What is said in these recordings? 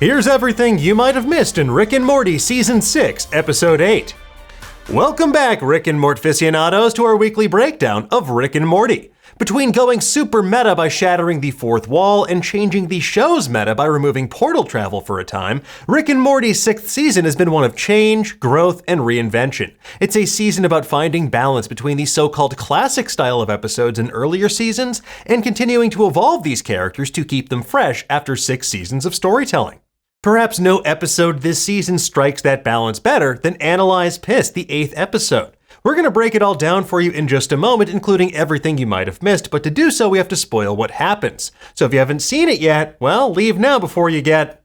Here's everything you might have missed in Rick and Morty Season 6, Episode 8. Welcome back, Rick and Mortficianados, to our weekly breakdown of Rick and Morty. Between going super meta by shattering the fourth wall and changing the show's meta by removing portal travel for a time, Rick and Morty's sixth season has been one of change, growth, and reinvention. It's a season about finding balance between the so-called classic style of episodes in earlier seasons and continuing to evolve these characters to keep them fresh after 6 seasons of storytelling. Perhaps no episode this season strikes that balance better than Analyze Piss, the 8th episode. We're going to break it all down for you in just a moment, including everything you might have missed, but to do so, we have to spoil what happens. So if you haven't seen it yet, well, leave now before you get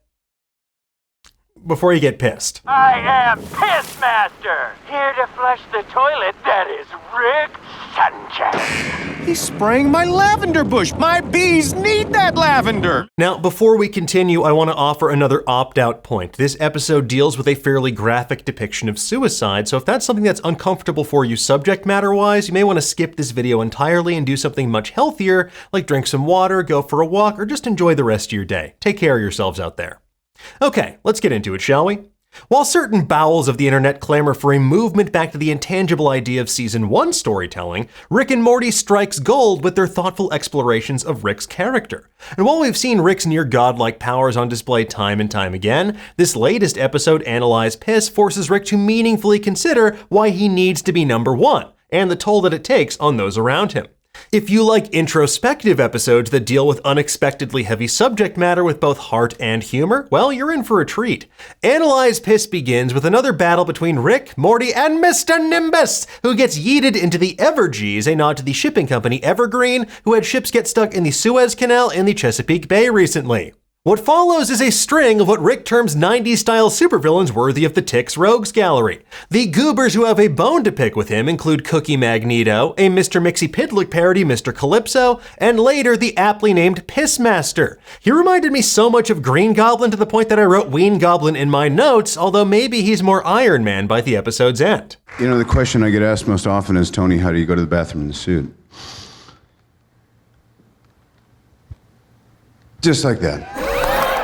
pissed. I am Pissmaster, here to flush the toilet that is Rick Sanchez. He's spraying my lavender bush. My bees need that lavender. Now, before we continue, I want to offer another opt-out point. This episode deals with a fairly graphic depiction of suicide, so if that's something that's uncomfortable for you subject matter-wise, you may want to skip this video entirely and do something much healthier, like drink some water, go for a walk, or just enjoy the rest of your day. Take care of yourselves out there. Okay, let's get into it, shall we? While certain bowels of the internet clamor for a movement back to the intangible idea of Season 1 storytelling, Rick and Morty strikes gold with their thoughtful explorations of Rick's character. And while we've seen Rick's near godlike powers on display time and time again, this latest episode, Analyze Piss, forces Rick to meaningfully consider why he needs to be number one, and the toll that it takes on those around him. If you like introspective episodes that deal with unexpectedly heavy subject matter with both heart and humor, well, you're in for a treat. Analyze Piss begins with another battle between Rick, Morty, and Mr. Nimbus, who gets yeeted into the Evergees, a nod to the shipping company Evergreen, who had ships get stuck in the Suez Canal in the Chesapeake Bay recently. What follows is a string of what Rick terms 90s-style supervillains worthy of the Tick's Rogues Gallery. The goobers who have a bone to pick with him include Cookie Magneto, a Mr. Mixie-Pidlick parody Mr. Calypso, and later the aptly named Pissmaster. He reminded me so much of Green Goblin to the point that I wrote Ween Goblin in my notes, although maybe he's more Iron Man by the episode's end. You know, the question I get asked most often is, Tony, how do you go to the bathroom in the suit? Just like that.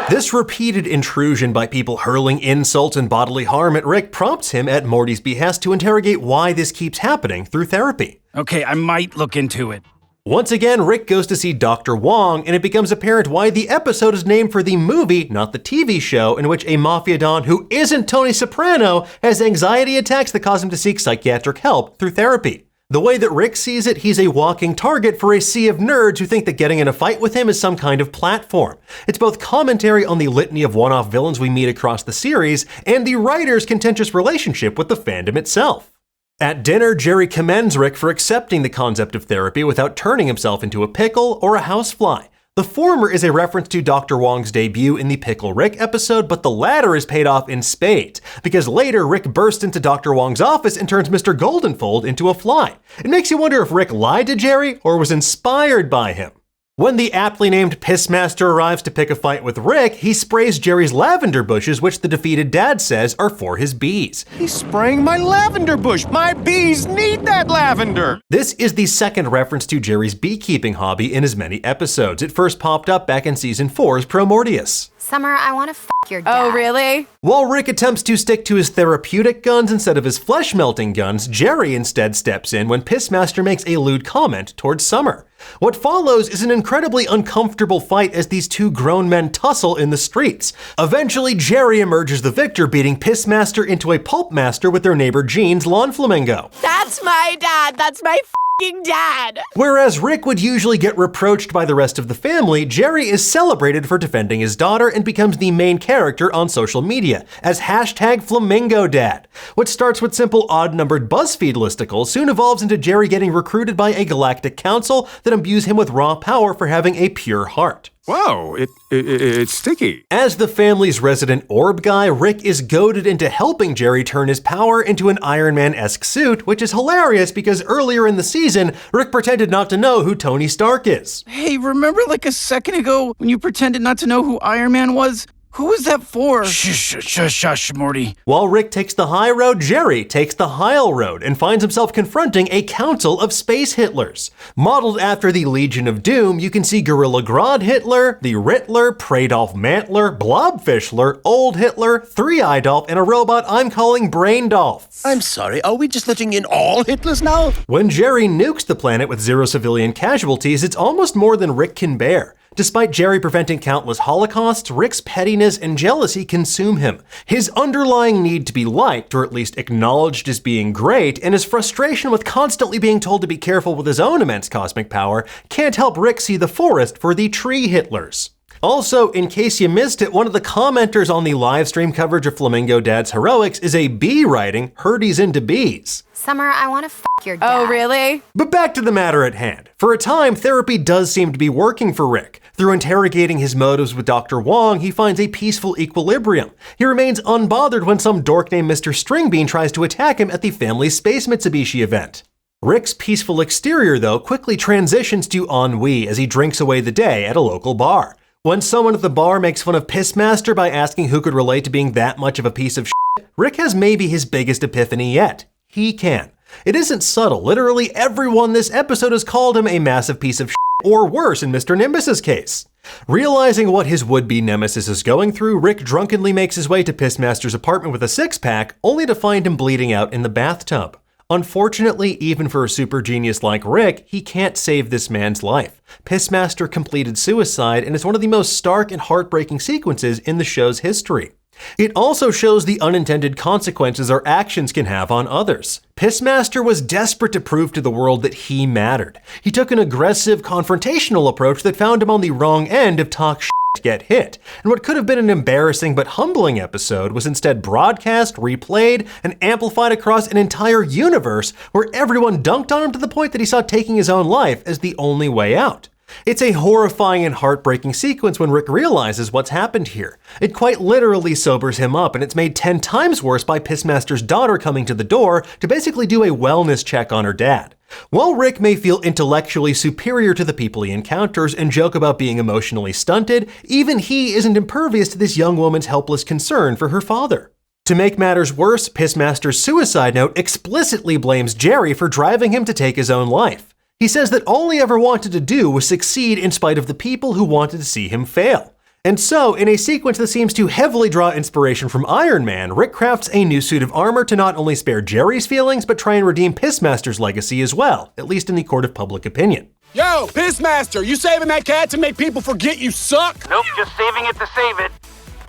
This repeated intrusion by people hurling insults and bodily harm at Rick prompts him at Morty's behest to interrogate why this keeps happening through therapy. Okay, I might look into it. Once again, Rick goes to see Dr. Wong, and it becomes apparent why the episode is named for the movie, not the TV show, in which a mafia don who isn't Tony Soprano has anxiety attacks that cause him to seek psychiatric help through therapy. The way that Rick sees it, he's a walking target for a sea of nerds who think that getting in a fight with him is some kind of platform. It's both commentary on the litany of one-off villains we meet across the series and the writer's contentious relationship with the fandom itself. At dinner, Jerry commends Rick for accepting the concept of therapy without turning himself into a pickle or a housefly. The former is a reference to Dr. Wong's debut in the Pickle Rick episode, but the latter is paid off in spades, because later Rick bursts into Dr. Wong's office and turns Mr. Goldenfold into a fly. It makes you wonder if Rick lied to Jerry or was inspired by him. When the aptly named Pissmaster arrives to pick a fight with Rick, he sprays Jerry's lavender bushes, which the defeated dad says are for his bees. He's spraying my lavender bush. My bees need that lavender. This is the second reference to Jerry's beekeeping hobby in as many episodes. It first popped up back in Season 4's Pro Mortius. Summer, I want to your dad. Oh, really? While Rick attempts to stick to his therapeutic guns instead of his flesh-melting guns, Jerry instead steps in when Pissmaster makes a lewd comment towards Summer. What follows is an incredibly uncomfortable fight as these two grown men tussle in the streets. Eventually, Jerry emerges the victor, beating Pissmaster into a pulp master with their neighbor Jean's lawn flamingo. That's my dad. That's my f***ing dad. Whereas Rick would usually get reproached by the rest of the family, Jerry is celebrated for defending his daughter and becomes the main character on social media as #FlamingoDad. What starts with simple odd-numbered BuzzFeed listicles soon evolves into Jerry getting recruited by a galactic council that imbues him with raw power for having a pure heart. Whoa, it's sticky. As the family's resident orb guy, Rick is goaded into helping Jerry turn his power into an Iron Man-esque suit, which is hilarious because earlier in the season, Rick pretended not to know who Tony Stark is. Hey, remember like a second ago when you pretended not to know who Iron Man was? Who is that for? Shush, Morty. While Rick takes the high road, Jerry takes the Heil road and finds himself confronting a council of space Hitlers. Modeled after the Legion of Doom, you can see Gorilla Grodd Hitler, the Rittler, Pradolf Mantler, Blobfishler, Old Hitler, Three-Eye Dolph, and a robot I'm calling Brain Dolph. I'm sorry, are we just letting in all Hitlers now? When Jerry nukes the planet with 0 civilian casualties, it's almost more than Rick can bear. Despite Jerry preventing countless holocausts, Rick's pettiness and jealousy consume him. His underlying need to be liked, or at least acknowledged as being great, and his frustration with constantly being told to be careful with his own immense cosmic power can't help Rick see the forest for the tree Hitlers. Also, in case you missed it, one of the commenters on the live stream coverage of Flamingo Dad's heroics is a bee writing Herdy's into bees. Summer, I want to your dad. Oh, really? But back to the matter at hand. For a time, therapy does seem to be working for Rick. Through interrogating his motives with Dr. Wong, he finds a peaceful equilibrium. He remains unbothered when some dork named Mr. Stringbean tries to attack him at the family Space Mitsubishi event. Rick's peaceful exterior, though, quickly transitions to ennui as he drinks away the day at a local bar. When someone at the bar makes fun of Pissmaster by asking who could relate to being that much of a piece of shit, Rick has maybe his biggest epiphany yet. He can. It isn't subtle. Literally everyone this episode has called him a massive piece of shit, or worse in Mr. Nimbus's case. Realizing what his would-be nemesis is going through, Rick drunkenly makes his way to Pissmaster's apartment with a six-pack, only to find him bleeding out in the bathtub. Unfortunately, even for a super genius like Rick, he can't save this man's life. Pissmaster completed suicide, and it's one of the most stark and heartbreaking sequences in the show's history. It also shows the unintended consequences our actions can have on others. Pissmaster was desperate to prove to the world that he mattered. He took an aggressive, confrontational approach that found him on the wrong end of talk shit to get hit. And what could have been an embarrassing but humbling episode was instead broadcast, replayed, and amplified across an entire universe where everyone dunked on him to the point that he saw taking his own life as the only way out. It's a horrifying and heartbreaking sequence when Rick realizes what's happened here. It quite literally sobers him up, and it's made 10 times worse by Pissmaster's daughter coming to the door to basically do a wellness check on her dad. While Rick may feel intellectually superior to the people he encounters and joke about being emotionally stunted, even he isn't impervious to this young woman's helpless concern for her father. To make matters worse, Pissmaster's suicide note explicitly blames Jerry for driving him to take his own life. He says that all he ever wanted to do was succeed in spite of the people who wanted to see him fail. And so, in a sequence that seems to heavily draw inspiration from Iron Man, Rick crafts a new suit of armor to not only spare Jerry's feelings, but try and redeem Pissmaster's legacy as well, at least in the court of public opinion. Yo, Pissmaster, you saving that cat to make people forget you suck? Nope, just saving it to save it.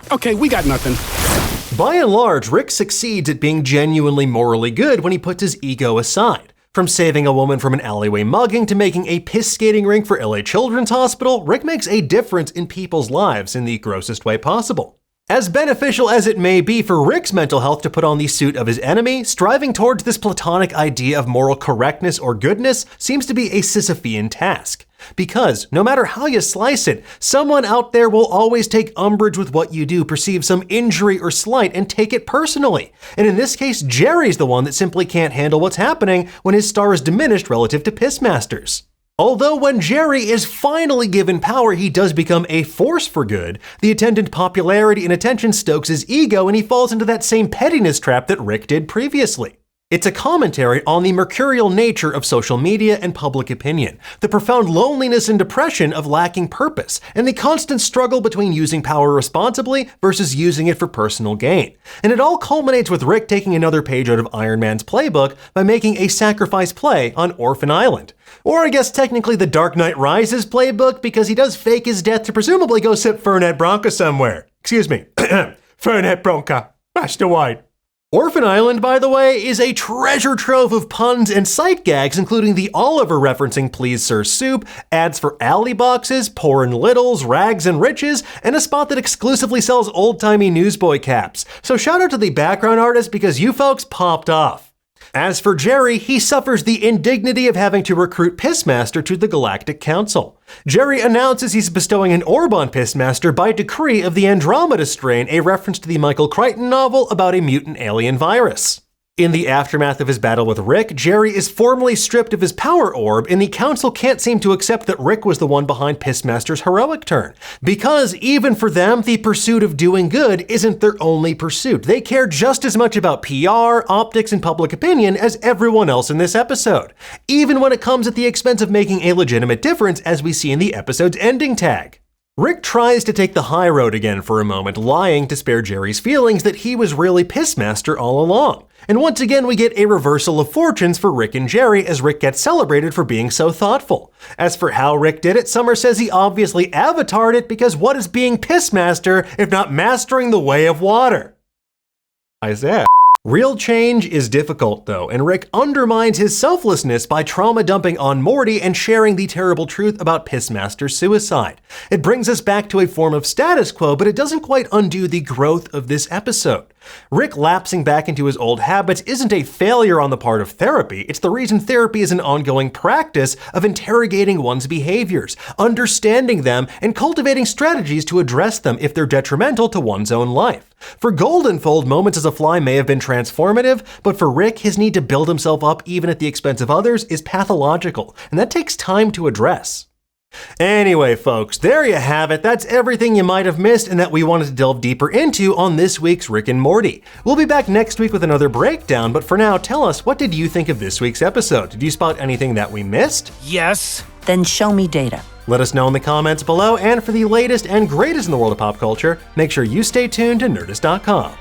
Okay, we got nothing. By and large, Rick succeeds at being genuinely morally good when he puts his ego aside. From saving a woman from an alleyway mugging to making a piss skating rink for LA Children's Hospital, Rick makes a difference in people's lives in the grossest way possible. As beneficial as it may be for Rick's mental health to put on the suit of his enemy, striving towards this platonic idea of moral correctness or goodness seems to be a Sisyphean task. Because, no matter how you slice it, someone out there will always take umbrage with what you do, perceive some injury or slight, and take it personally. And in this case, Jerry's the one that simply can't handle what's happening when his star is diminished relative to Pissmaster's. Although when Jerry is finally given power, he does become a force for good, the attendant popularity and attention stokes his ego and he falls into that same pettiness trap that Rick did previously. It's a commentary on the mercurial nature of social media and public opinion, the profound loneliness and depression of lacking purpose, and the constant struggle between using power responsibly versus using it for personal gain. And it all culminates with Rick taking another page out of Iron Man's playbook by making a sacrifice play on Orphan Island. Or I guess technically the Dark Knight Rises playbook, because he does fake his death to presumably go sip Fernet Branca somewhere. Excuse me. Fernet Branca. That's the wine. Orphan Island, by the way, is a treasure trove of puns and sight gags, including the Oliver referencing Please Sir Soup, ads for alley boxes, Poor and Littles, Rags and Riches, and a spot that exclusively sells old-timey newsboy caps. So shout out to the background artist because you folks popped off. As for Jerry, he suffers the indignity of having to recruit Pissmaster to the Galactic Council. Jerry announces he's bestowing an orb on Pissmaster by decree of the Andromeda strain, a reference to the Michael Crichton novel about a mutant alien virus. In the aftermath of his battle with Rick, Jerry is formally stripped of his power orb, and the council can't seem to accept that Rick was the one behind Pissmaster's heroic turn. Because even for them, the pursuit of doing good isn't their only pursuit. They care just as much about PR, optics, and public opinion as everyone else in this episode. Even when it comes at the expense of making a legitimate difference, as we see in the episode's ending tag. Rick tries to take the high road again for a moment, lying to spare Jerry's feelings that he was really Pissmaster all along. And once again, we get a reversal of fortunes for Rick and Jerry as Rick gets celebrated for being so thoughtful. As for how Rick did it, Summer says he obviously avatared it because what is being Pissmaster if not mastering the way of water? Isaiah. Real change is difficult though, and Rick undermines his selflessness by trauma dumping on Morty and sharing the terrible truth about Pissmaster's suicide. It brings us back to a form of status quo, but it doesn't quite undo the growth of this episode. Rick lapsing back into his old habits isn't a failure on the part of therapy, it's the reason therapy is an ongoing practice of interrogating one's behaviors, understanding them, and cultivating strategies to address them if they're detrimental to one's own life. For Goldenfold, moments as a fly may have been transformative, but for Rick, his need to build himself up even at the expense of others is pathological, and that takes time to address. Anyway, folks, there you have it. That's everything you might have missed and that we wanted to delve deeper into on this week's Rick and Morty. We'll be back next week with another breakdown, but for now, tell us, what did you think of this week's episode? Did you spot anything that we missed? Yes. Then show me data. Let us know in the comments below, and for the latest and greatest in the world of pop culture, make sure you stay tuned to Nerdist.com.